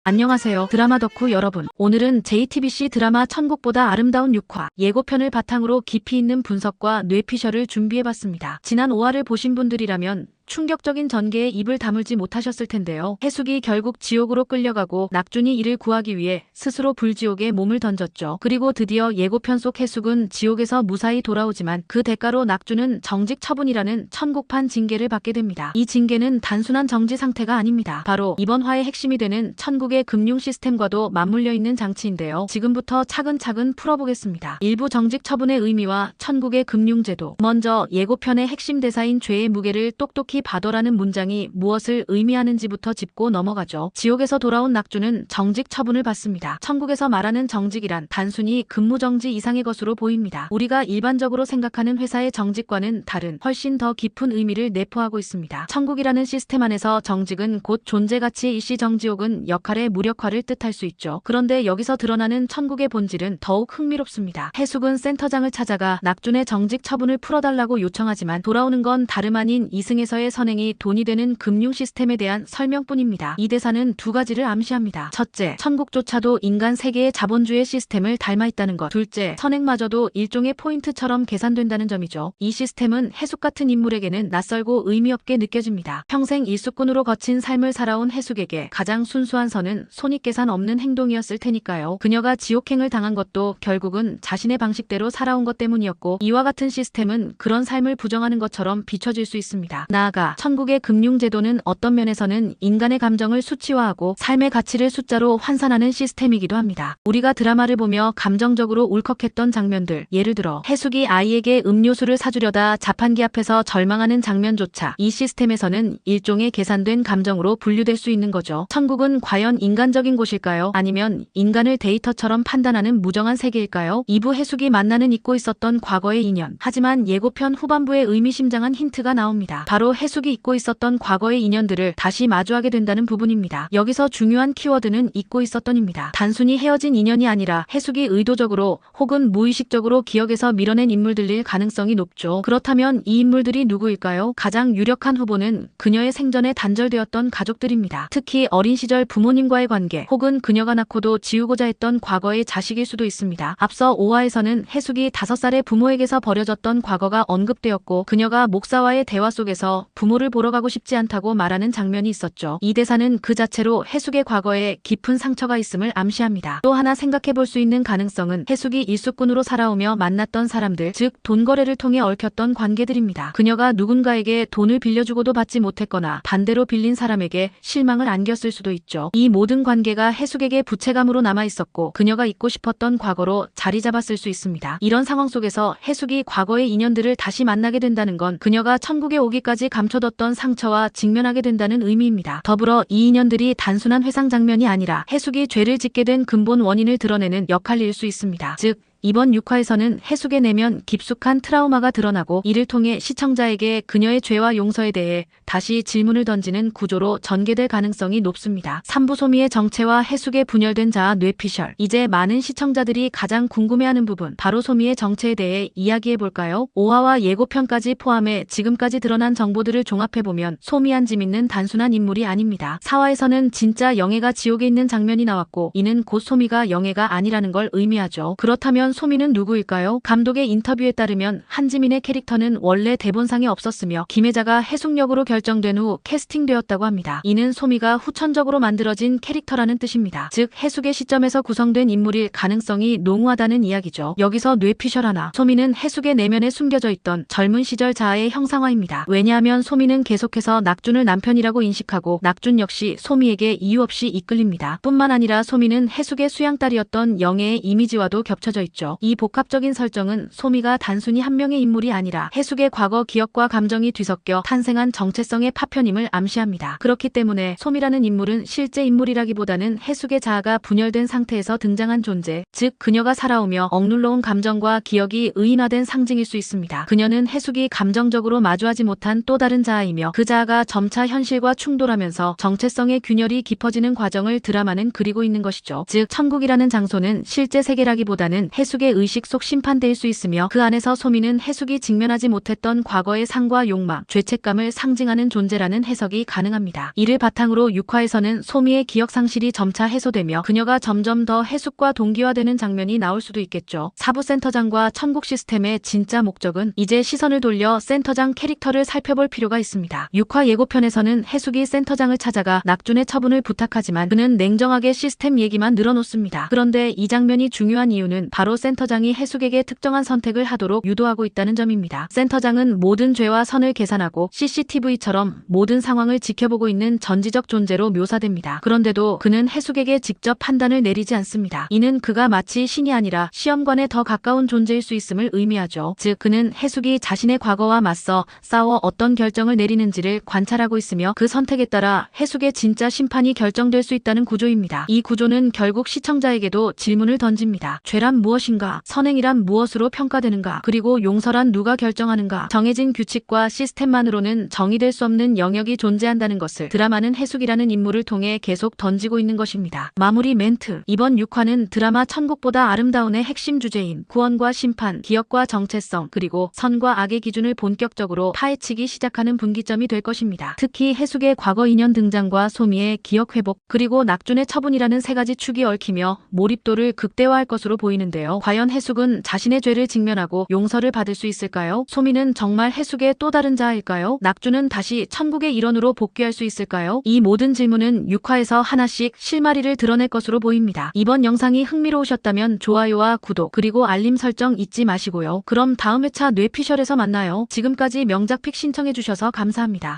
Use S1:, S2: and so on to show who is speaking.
S1: 안녕하세요. 드라마 덕후 여러분. 오늘은 JTBC 드라마 천국보다 아름다운 6화 예고편을 바탕으로 깊이 있는 분석과 뇌피셜을 준비해봤습니다. 지난 5화를 보신 분들이라면 충격적인 전개에 입을 다물지 못하셨을 텐데요. 해숙이 결국 지옥으로 끌려가고 낙준이 이를 구하기 위해 스스로 불지옥에 몸을 던졌죠. 그리고 드디어 예고편 속 해숙은 지옥에서 무사히 돌아오지만 그 대가로 낙준은 정직 처분이라는 천국판 징계를 받게 됩니다. 이 징계는 단순한 정지 상태가 아닙니다. 바로 이번 화의 핵심이 되는 천국의 금융 시스템과도 맞물려 있는 장치인데요. 지금부터 차근차근 풀어보겠습니다. 일부 정직 처분의 의미와 천국의 금융제도. 먼저 예고편의 핵심 대사인 죄의 무게를 똑똑히 받아라는 문장이 무엇을 의미하는지부터 짚고 넘어가죠. 지옥에서 돌아온 낙준은 정직 처분을 받습니다. 천국에서 말하는 정직이란 단순히 근무정지 이상의 것으로 보입니다. 우리가 일반적으로 생각하는 회사의 정직과는 다른 훨씬 더 깊은 의미를 내포하고 있습니다. 천국이라는 시스템 안에서 정직은 곧 존재가치의 일시정지 혹은 역할의 무력화를 뜻할 수 있죠. 그런데 여기서 드러나는 천국의 본질은 더욱 흥미롭습니다. 해숙은 센터장을 찾아가 낙준의 정직 처분을 풀어달라고 요청하지만 돌아오는 건 다름 아닌 이승에서의 선행이 돈이 되는 금융 시스템에 대한 설명뿐입니다. 이 대사는 두 가지를 암시합니다. 첫째, 천국조차도 인간 세계의 자본주의 시스템을 닮아 있다는 것. 둘째, 선행마저도 일종의 포인트처럼 계산된다는 점이죠. 이 시스템은 해숙 같은 인물에게는 낯설고 의미 없게 느껴집니다. 평생 일수꾼으로 거친 삶을 살아온 해숙에게 가장 순수한 선은 손익계산 없는 행동이었을 테니까요. 그녀가 지옥행을 당한 것도 결국은 자신의 방식대로 살아온 것 때문이었고, 이와 같은 시스템은 그런 삶을 부정하는 것처럼 비춰질 수 있습니다. 나아가 천국의 금융제도는 어떤 면에서는 인간의 감정을 수치화하고 삶의 가치를 숫자로 환산하는 시스템이기도 합니다. 우리가 드라마를 보며 감정적으로 울컥했던 장면들, 예를 들어 해숙이 아이에게 음료수를 사주려다 자판기 앞에서 절망하는 장면조차 이 시스템에서는 일종의 계산된 감정으로 분류될 수 있는 거죠. 천국은 과연 인간적인 곳일까요? 아니면 인간을 데이터처럼 판단하는 무정한 세계일까요? 2부 해숙이 만나는 잊고 있었던 과거의 인연. 하지만 예고편 후반부에 의미심장한 힌트가 나옵니다. 바로 해숙이 잊고 있었던 과거의 인연들을 다시 마주하게 된다는 부분입니다. 여기서 중요한 키워드는 잊고 있었던입니다. 단순히 헤어진 인연이 아니라 해숙이 의도적으로 혹은 무의식적으로 기억에서 밀어낸 인물들일 가능성이 높죠. 그렇다면 이 인물들이 누구일까요? 가장 유력한 후보는 그녀의 생전에 단절되었던 가족들입니다. 특히 어린 시절 부모님과의 관계, 혹은 그녀가 낳고도 지우고자 했던 과거의 자식일 수도 있습니다. 앞서 5화에서는 해숙이 5살의 부모에게서 버려졌던 과거가 언급되었고, 그녀가 목사와의 대화 속에서 부모를 보러 가고 싶지 않다고 말하는 장면이 있었죠. 이 대사는 그 자체로 해숙의 과거에 깊은 상처가 있음을 암시합니다. 또 하나 생각해 볼 수 있는 가능성은 해숙이 일수꾼으로 살아오며 만났던 사람들, 즉 돈거래를 통해 얽혔던 관계들입니다. 그녀가 누군가에게 돈을 빌려주고도 받지 못했거나 반대로 빌린 사람에게 실망을 안겼을 수도 있죠. 이 모든 관계가 해숙에게 부채감으로 남아있었고 그녀가 잊고 싶었던 과거로 자리 잡았을 수 있습니다. 이런 상황 속에서 해숙이 과거의 인연들을 다시 만나게 된다는 건 그녀가 천국에 오기까지 감춰뒀던 상처와 직면하게 된다는 의미입니다. 더불어 이 인연들이 단순한 회상 장면이 아니라 해숙이 죄를 짓게 된 근본 원인을 드러내는 역할일 수 있습니다. 즉, 이번 6화에서는 해숙의 내면 깊숙한 트라우마가 드러나고 이를 통해 시청자에게 그녀의 죄와 용서에 대해 다시 질문을 던지는 구조로 전개될 가능성이 높습니다. 3부 소미의 정체와 해숙의 분열된 자아 뇌피셜. 이제 많은 시청자들이 가장 궁금해하는 부분, 바로 소미의 정체에 대해 이야기해볼까요? 5화와 예고편까지 포함해 지금까지 드러난 정보들을 종합해보면 소미 한지민은 단순한 인물이 아닙니다. 4화에서는 진짜 영애가 지옥에 있는 장면이 나왔고 이는 곧 소미가 영애가 아니라는 걸 의미하죠. 그렇다면 소미는 누구일까요? 감독의 인터뷰에 따르면 한지민의 캐릭터는 원래 대본상에 없었으며 김혜자가 해숙 역으로 결정된 후 캐스팅되었다고 합니다. 이는 소미가 후천적으로 만들어진 캐릭터라는 뜻입니다. 즉 해숙의 시점에서 구성된 인물일 가능성이 농후하다는 이야기죠. 여기서 뇌피셜 하나. 소미는 해숙의 내면에 숨겨져 있던 젊은 시절 자아의 형상화입니다. 왜냐하면 소미는 계속해서 낙준을 남편이라고 인식하고 낙준 역시 소미에게 이유 없이 이끌립니다. 뿐만 아니라 소미는 해숙의 수양딸이었던 영애의 이미지와도 겹쳐져 있죠. 이 복합적인 설정은 소미가 단순히 한 명의 인물이 아니라 해숙의 과거 기억과 감정이 뒤섞여 탄생한 정체성의 파편임을 암시합니다. 그렇기 때문에 소미라는 인물은 실제 인물이라기보다는 해숙의 자아가 분열된 상태에서 등장한 존재, 즉 그녀가 살아오며 억눌러온 감정과 기억이 의인화된 상징일 수 있습니다. 그녀는 해숙이 감정적으로 마주하지 못한 또 다른 자아이며 그 자아가 점차 현실과 충돌하면서 정체성의 균열이 깊어지는 과정을 드라마는 그리고 있는 것이죠. 즉 천국이라는 장소는 실제 세계라기보다는 해숙 해숙의 의식 속 심판대일 수 있으며 그 안에서 소미는 해숙이 직면하지 못했던 과거의 상과 욕망, 죄책감을 상징하는 존재라는 해석이 가능합니다. 이를 바탕으로 6화에서는 소미의 기억 상실이 점차 해소되며 그녀가 점점 더 해숙과 동기화되는 장면이 나올 수도 있겠죠. 사부 센터장과 천국 시스템의 진짜 목적은 이제 시선을 돌려 센터장 캐릭터를 살펴볼 필요가 있습니다. 6화 예고편에서는 해숙이 센터장을 찾아가 낙준의 처분을 부탁하지만 그는 냉정하게 시스템 얘기만 늘어놓습니다. 그런데 이 장면이 중요한 이유는 바로 센터장이 해숙에게 특정한 선택을 하도록 유도하고 있다는 점입니다. 센터장은 모든 죄와 선을 계산하고 CCTV처럼 모든 상황을 지켜보고 있는 전지적 존재로 묘사됩니다. 그런데도 그는 해숙에게 직접 판단을 내리지 않습니다. 이는 그가 마치 신이 아니라 시험관에 더 가까운 존재일 수 있음을 의미하죠. 즉 그는 해숙이 자신의 과거와 맞서 싸워 어떤 결정을 내리는지를 관찰하고 있으며 그 선택에 따라 해숙의 진짜 심판이 결정될 수 있다는 구조입니다. 이 구조는 결국 시청자에게도 질문을 던집니다. 죄란 무엇인가? 선행이란 무엇으로 평가되는가? 그리고 용서란 누가 결정하는가? 정해진 규칙과 시스템만으로는 정의될 수 없는 영역이 존재한다는 것을 드라마는 해숙이라는 인물을 통해 계속 던지고 있는 것입니다. 마무리 멘트. 이번 6화는 드라마 천국보다 아름다운의 핵심 주제인 구원과 심판, 기억과 정체성, 그리고 선과 악의 기준을 본격적으로 파헤치기 시작하는 분기점이 될 것입니다. 특히 해숙의 과거 인연 등장과 소미의 기억 회복, 그리고 낙준의 처분이라는 세 가지 축이 얽히며 몰입도를 극대화할 것으로 보이는데요. 과연 해숙은 자신의 죄를 직면하고 용서를 받을 수 있을까요? 소미는 정말 해숙의 또 다른 자아일까요? 낙준은 다시 천국의 일원으로 복귀할 수 있을까요? 이 모든 질문은 6화에서 하나씩 실마리를 드러낼 것으로 보입니다. 이번 영상이 흥미로우셨다면 좋아요와 구독, 그리고 알림 설정 잊지 마시고요. 그럼 다음 회차 뇌피셜에서 만나요. 지금까지 명작픽 신청해주셔서 감사합니다.